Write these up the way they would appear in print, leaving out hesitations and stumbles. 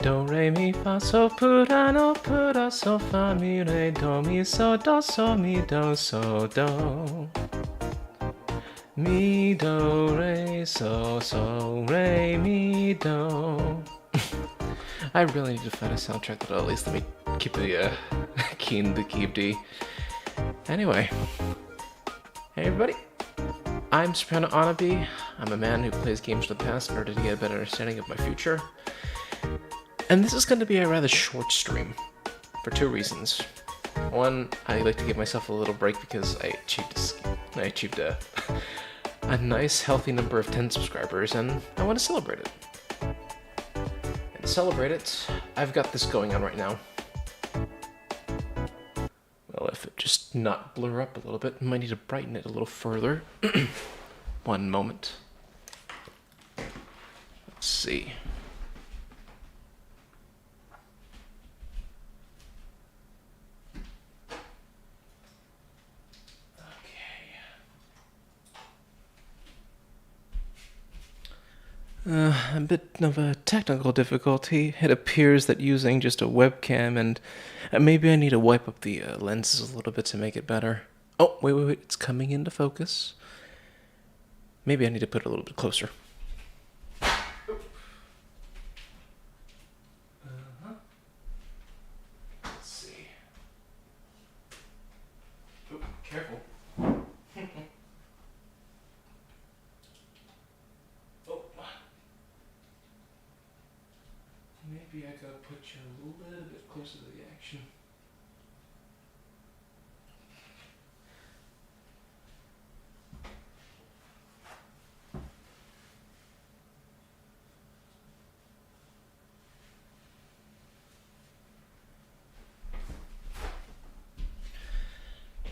Do, re, mi, fa, so, pura, no, pura, so, fa, mi, re, do, mi, so, do. Mi, do, re, so, re, mi, do. I really need to find a soundtrack that'll at least let me keep the key in the key of D. Anyway, hey everybody, I'm Soprano Onobdy. I'm a man who plays games from the past in order to get a better understanding of my future. And this is going to be a rather short stream, for two reasons. One, I like to give myself a little break because I achieved a nice, healthy number of 10 subscribers, and I want to celebrate it. And to celebrate it, I've got this going on right now. Well, if it just not blur up a little bit, I might need to brighten it a little further. One moment. Let's see. A bit of a technical difficulty. It appears that using just a webcam and maybe I need to wipe up the lenses a little bit to make it better. Oh, wait, it's coming into focus. Maybe I need to put it a little bit closer. Let's see. Oh, careful. Maybe I gotta put you a little bit closer to the action.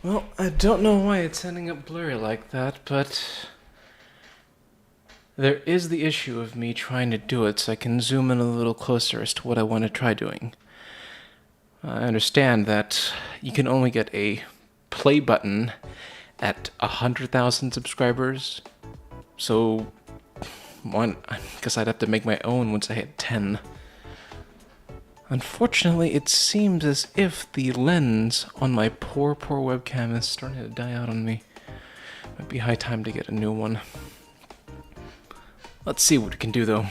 Well, I don't know why it's ending up blurry like that, but there is the issue of me trying to do it so I can zoom in a little closer as to what I want to try doing. I understand that you can only get a play button at 100,000 subscribers, so I guess I'd have to make my own once I hit 10. Unfortunately, it seems as if the lens on my poor webcam is starting to die out on me. Might be high time to get a new one. Let's see what we can do though.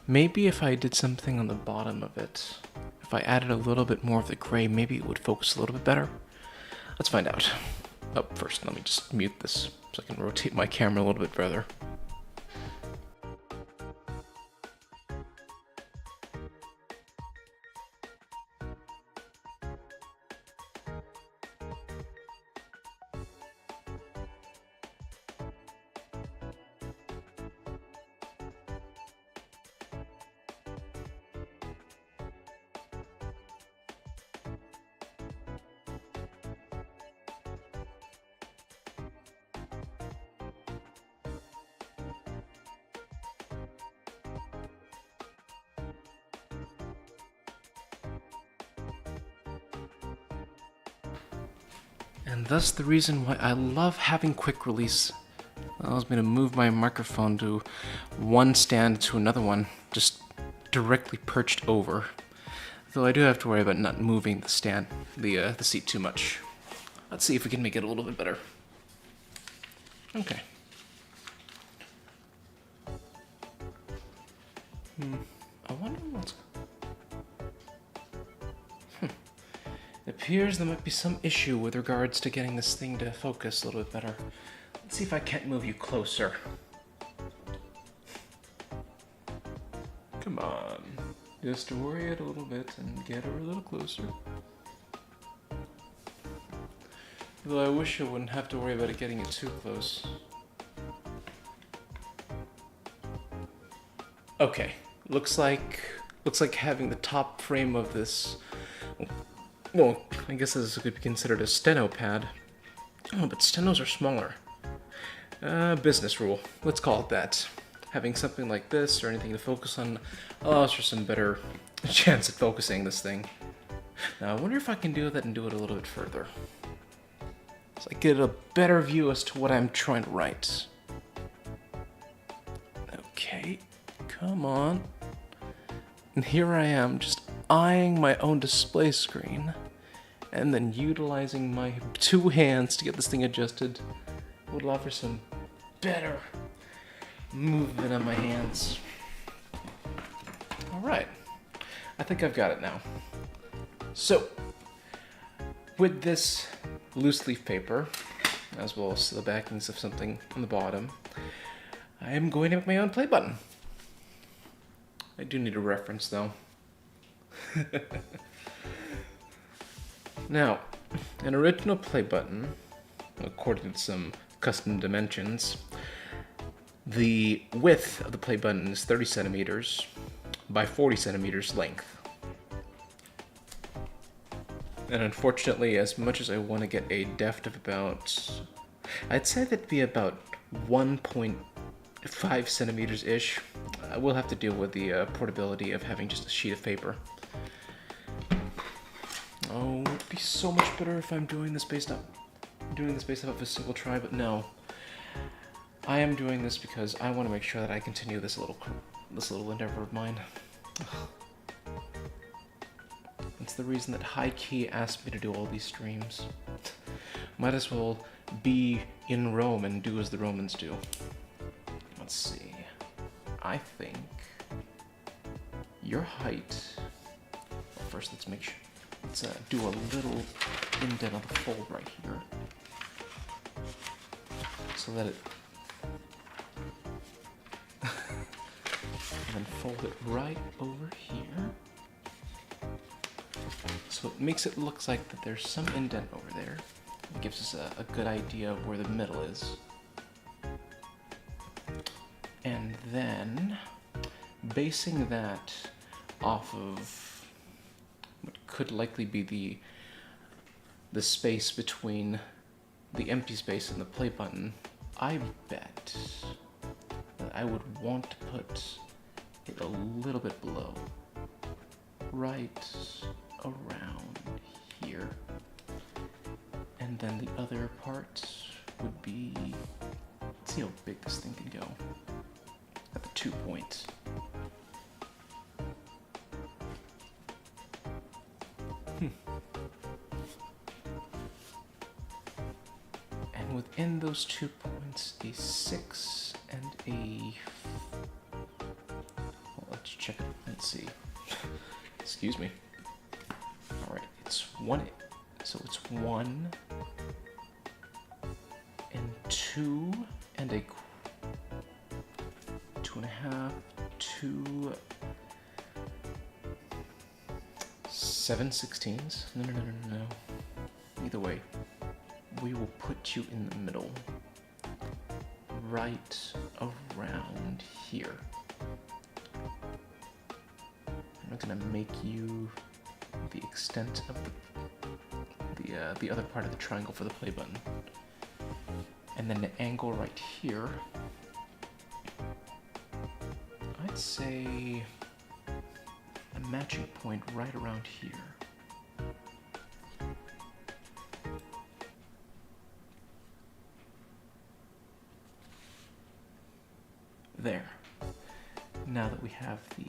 Maybe if I did something on the bottom of it, if I added a little bit more of the gray, maybe it would focus a little bit better. Let's find out. Oh, first let me just mute this so I can rotate my camera a little bit further. And thus the reason why I love having quick release. It allows me to move my microphone to one stand to another one, just directly perched over. Though I do have to worry about not moving the stand, the seat too much. Let's see if we can make it a little bit better. Okay. I wonder what's... It appears there might be some issue with regards to getting this thing to focus a little bit better. Let's see if I can't move you closer. Come on. Just worry it a little bit and get her a little closer. Though I wish I wouldn't have to worry about it getting it too close. Okay. Looks like having the top frame of this... Well, I guess this could be considered a steno pad. Oh, but stenos are smaller. Business rule. Let's call it that. Having something like this or anything to focus on allows for some better chance at focusing this thing. Now, I wonder if I can do that and do it a little bit further. So I get a better view as to what I'm trying to write. Okay, come on. And here I am, just eyeing my own display screen, and then utilizing my 2 hands to get this thing adjusted. Would allow for some better movement on my hands. Alright, I think I've got it now. So, with this loose leaf paper, as well as the backings of something on the bottom, I am going to make my own play button. I do need a reference though. Now, an original play button, according to some custom dimensions, the width of the play button is 30 centimeters by 40 centimeters length. And unfortunately, as much as I want to get a depth of about, I'd say that'd be about 1.5 centimeters-ish, we'll have to deal with the portability of having just a sheet of paper. Oh, it'd be so much better if I'm doing this based off of a single try, but no. I am doing this because I want to make sure that I continue this little endeavor of mine. It's the reason that High Key asked me to do all these streams. Might as well be in Rome and do as the Romans do. Let's see. I think your height. Well, first, let's make sure. Let's do a little indent on the fold right here, so that it. And then fold it right over here. So it makes it look like that there's some indent over there. It gives us a good idea of where the middle is. And then, basing that off of what could likely be the space between the empty space and the play button, I bet that I would want to put it a little bit below. Right around here. And then the other part would be, let's see how big this thing can go at the 2 points. And within those 2 points, a 6 and a, well, let's check it, let's see. Excuse me. All right, it's 1, so it's 1 and 2 and a 2.5, 2 7/16. No. Either way, we will put you in the middle, right around here. I'm gonna make you the extent of the other part of the triangle for the play button, and then the angle right here. I'd say a matching point right around here. There. Now that we have the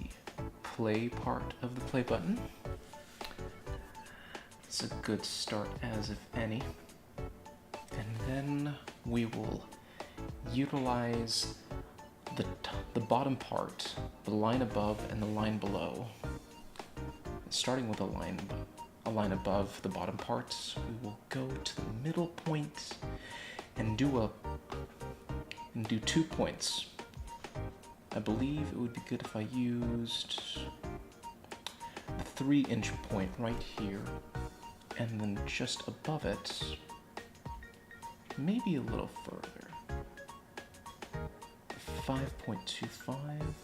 play part of the play button, it's a good start as if any. And then we will utilize the bottom part, the line above and the line below. Starting with a line above the bottom part, we will go to the middle point and do 2 points. I believe it would be good if I used the 3-inch point right here, and then just above it, maybe a little further. 5.25,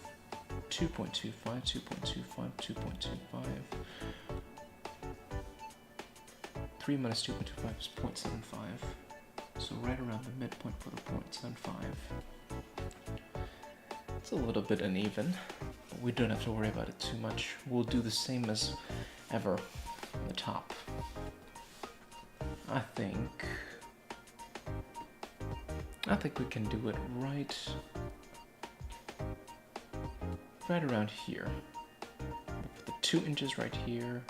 2.25, 2.25, 2.25. 3 minus 2.25 is 0.75. So right around the midpoint for the 0.75. It's a little bit uneven, but we don't have to worry about it too much. We'll do the same as ever on the top. I think we can do it right around here. 2 inches right here.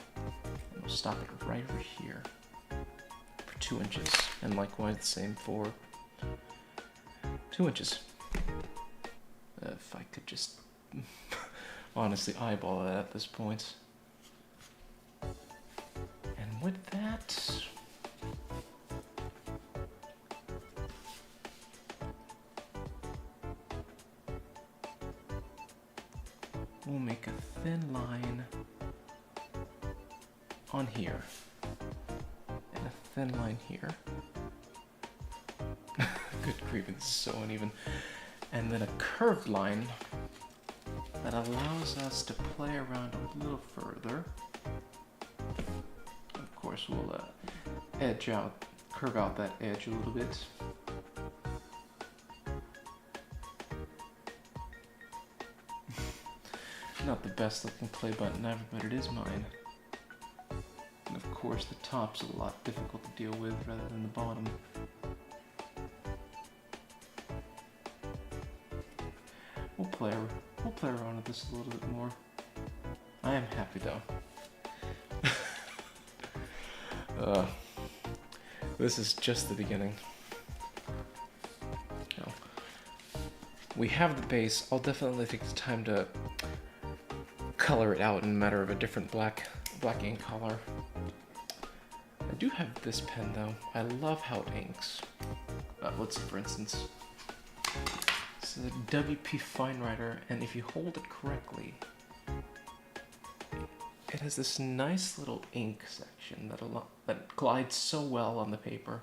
And we'll stop it right over here for 2 inches. And likewise the same for 2 inches. If I could just honestly eyeball that at this point. And with that, we'll make a thin line on here and a thin line here. Good grief, this is so uneven. And then a curved line that allows us to play around a little further. Of course, we'll curve out that edge a little bit. Not the best looking play button ever, but it is mine. And of course, the top's a lot difficult to deal with rather than the bottom. We'll play around with this a little bit more. I am happy though. This is just the beginning. Now, we have the base. I'll definitely take the time to color it out in a matter of a different black ink color. I do have this pen though. I love how it inks. Let's see, for instance. This is a WP Fine Writer, and if you hold it correctly, it has this nice little ink section that glides so well on the paper.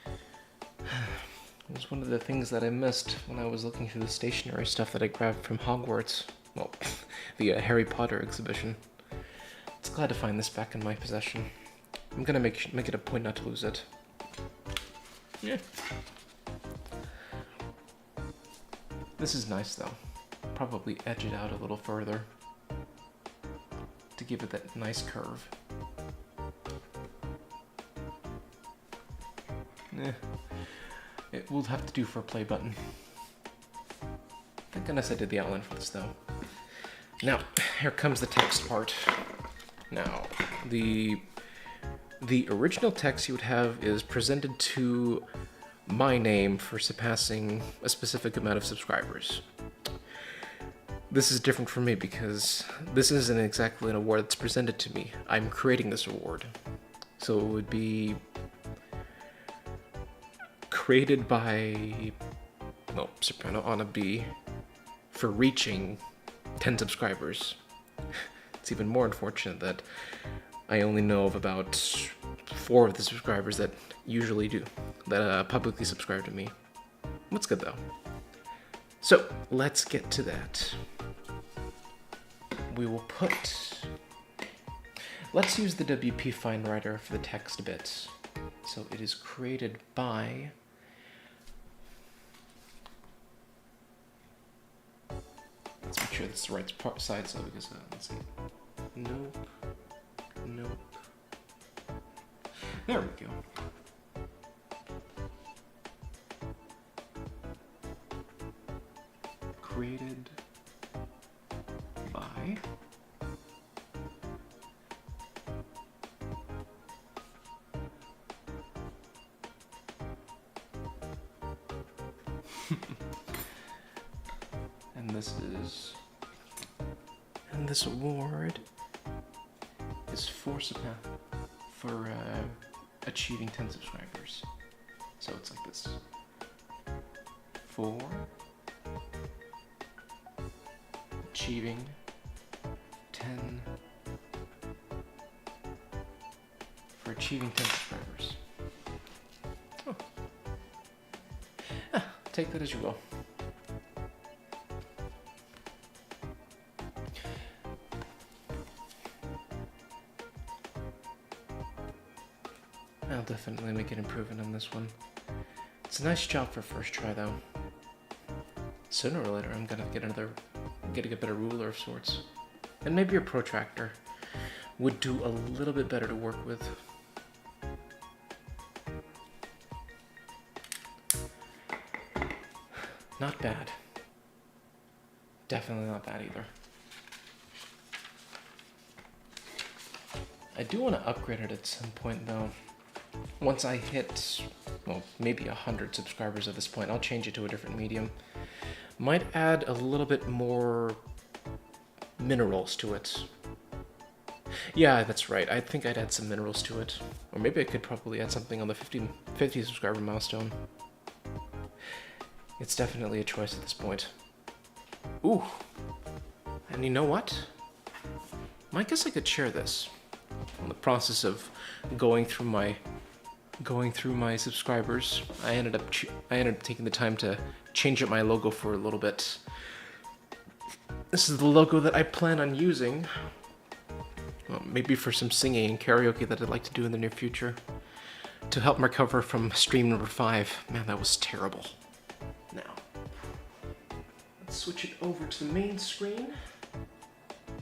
It was one of the things that I missed when I was looking through the stationery stuff that I grabbed from Hogwarts. Well, the Harry Potter exhibition. It's glad to find this back in my possession. I'm gonna make it a point not to lose it. Yeah. This is nice though. Probably edge it out a little further to give it that nice curve. It will have to do for a play button. Thank goodness I did the outline for this though. Now, here comes the text part. Now, the original text you would have is presented to my name for surpassing a specific amount of subscribers. This is different for me because this isn't exactly an award that's presented to me. I'm creating this award. So it would be created by, well, Soprano Onobdy for reaching 10 subscribers. It's even more unfortunate that I only know of about 4 of the subscribers that usually do, that publicly subscribe to me. What's good though. So let's get to that. We will let's use the WP Fine Writer for the text bit. So it is created by, let's make sure it's the right side, so because, let's see. Nope. There we go. Created by and this award is for achieving 10 subscribers. So it's like this. For achieving 10 subscribers. Oh. Take that as you will. I'll definitely make an improvement on this one. It's a nice job for first try though. Sooner or later I'm gonna get a better ruler of sorts. And maybe a protractor would do a little bit better to work with. Not bad. Definitely not bad either. I do want to upgrade it at some point, though. Once I hit, well, maybe 100 subscribers at this point, I'll change it to a different medium. Might add a little bit more minerals to it. Yeah, that's right. I think I'd add some minerals to it. Or maybe I could probably add something on the 50 subscriber milestone. It's definitely a choice at this point. Ooh. And you know what? I guess I could share this. In the process of going through my subscribers, I ended up taking the time to change up my logo for a little bit. This is the logo that I plan on using. Well, maybe for some singing and karaoke that I'd like to do in the near future. To help recover from stream number 5. Man, that was terrible. Now, let's switch it over to the main screen.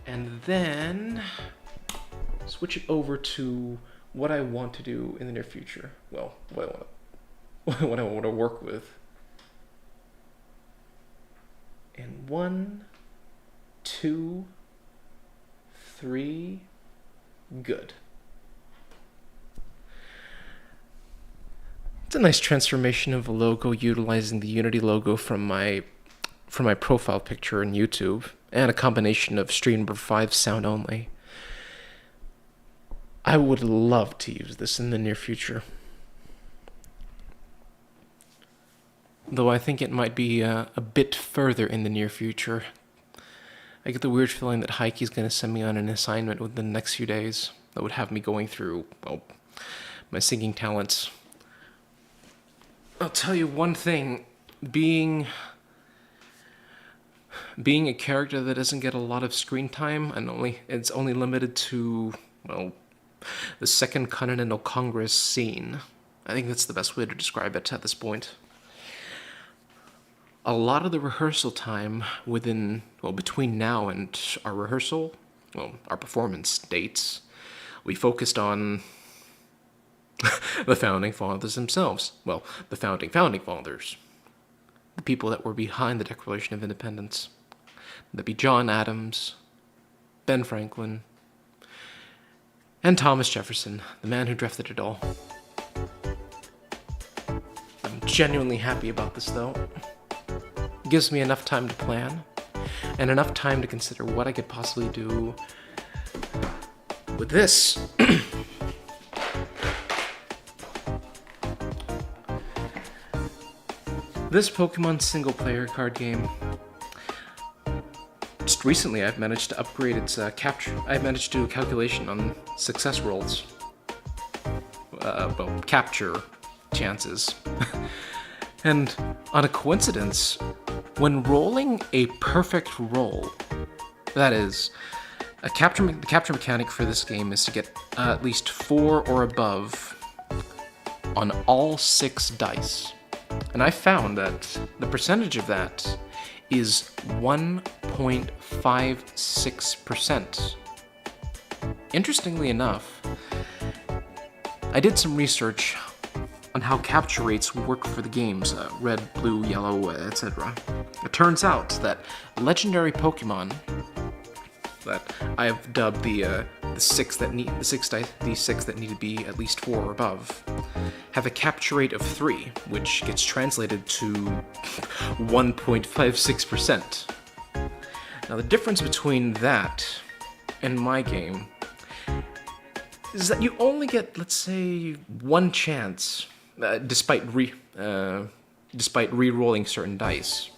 And then switch it over to what I want to do in the near future. Well, what I want to work with. And 1, 2, 3, good. It's a nice transformation of a logo utilizing the Unity logo from my profile picture in YouTube, and a combination of stream number 5 sound only. I would love to use this in the near future. Though I think it might be a bit further in the near future. I get the weird feeling that Heike's going to send me on an assignment within the next few days that would have me going through, well, my singing talents. I'll tell you one thing, being a character that doesn't get a lot of screen time, and it's only limited to, well, the Second Continental Congress scene. I think that's the best way to describe it at this point. A lot of the rehearsal time between now and our rehearsal, our performance dates, we focused on the founding fathers themselves. Well, the founding fathers. The people that were behind the Declaration of Independence. That'd be John Adams, Ben Franklin, and Thomas Jefferson, the man who drafted it all. I'm genuinely happy about this, though. It gives me enough time to plan, and enough time to consider what I could possibly do with this. This Pokemon single-player card game. Just recently, I've managed to upgrade its capture. I've managed to do a calculation on success rolls. Capture chances. And on a coincidence, when rolling a perfect roll, that is, the capture mechanic for this game is to get at least 4 or above on all 6 dice. And I found that the percentage of that is 1.56%. Interestingly enough, I did some research on how capture rates work for the games, red, blue, yellow, etc. It turns out that legendary Pokemon that I've dubbed the six that need to be at least 4 or above have a capture rate of 3, which gets translated to 1.56%. Now the difference between that and my game is that you only get, let's say, 1 chance, despite re-rolling certain dice,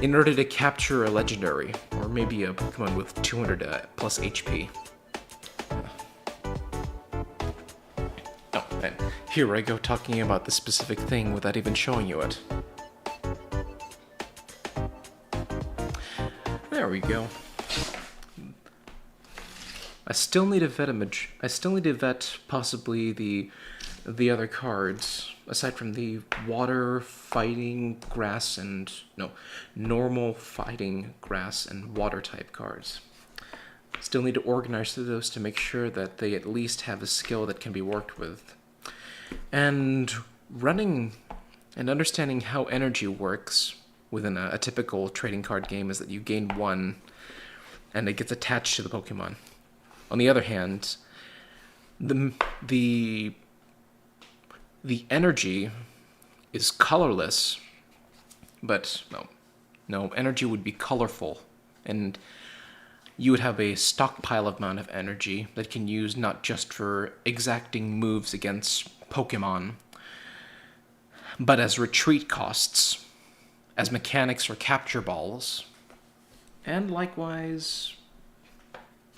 in order to capture a legendary, or maybe a Pokemon with 200 plus HP. Oh, and here I go talking about this specific thing without even showing you it. There we go. I still need to vet possibly the other cards, aside from the water, fighting, grass, and normal, fighting, grass, and water type cards. Still need to organize through those to make sure that they at least have a skill that can be worked with. And running and understanding how energy works within a typical trading card game is that you gain 1 and it gets attached to the Pokemon. On the other hand, The the the energy is colorless, but no, energy would be colorful, and you would have a stockpile amount of energy that can use not just for exacting moves against Pokemon, but as retreat costs, as mechanics for capture balls, and likewise,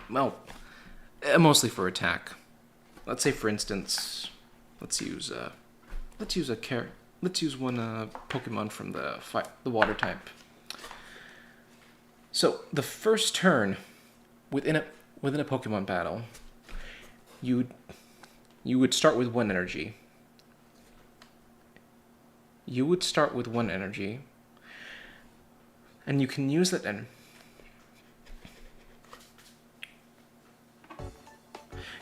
well, mostly for attack. Let's say, for instance, let's use one Pokemon from the water type. So the first turn within a Pokemon battle, you would start with one energy. You would start with one energy, and you can use that energy.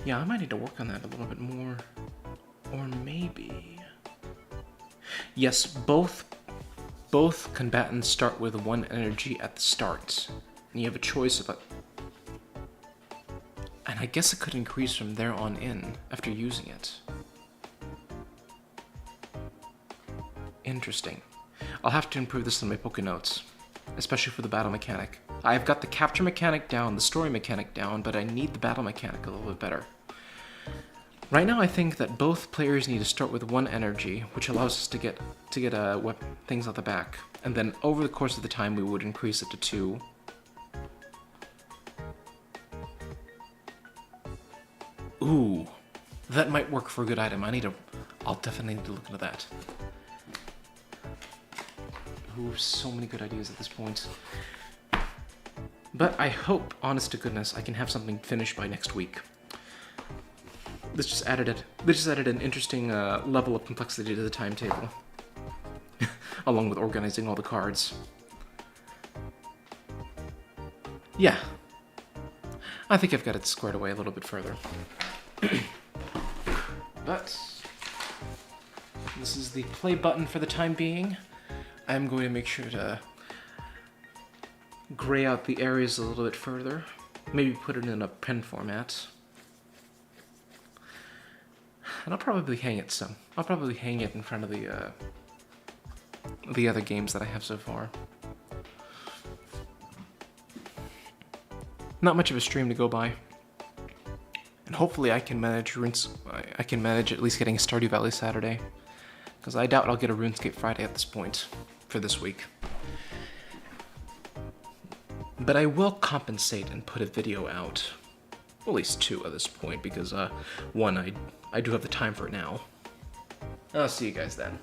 Yeah, I might need to work on that a little bit more. Or maybe... Yes, both combatants start with one energy at the start. And you have a choice about... And I guess it could increase from there on in, after using it. Interesting. I'll have to improve this in my Pokénotes, especially for the battle mechanic. I've got the capture mechanic down, the story mechanic down, but I need the battle mechanic a little bit better. Right now, I think that both players need to start with one energy, which allows us to get things out the back, and then over the course of the time, we would increase it to 2. Ooh, that might work for a good item. I'll definitely need to look into that. Ooh, so many good ideas at this point. But I hope, honest to goodness, I can have something finished by next week. This just added an interesting level of complexity to the timetable, along with organizing all the cards. Yeah, I think I've got it squared away a little bit further. But this is the play button for the time being. I'm going to make sure to gray out the areas a little bit further. Maybe put it in a pen format. And I'll probably hang it some. I'll probably hang it in front of the other games that I have so far. Not much of a stream to go by. And hopefully I can manage at least getting a Stardew Valley Saturday. Because I doubt I'll get a RuneScape Friday at this point for this week. But I will compensate and put a video out. Well, at least 2 at this point, because one, I do have the time for it now. I'll see you guys then.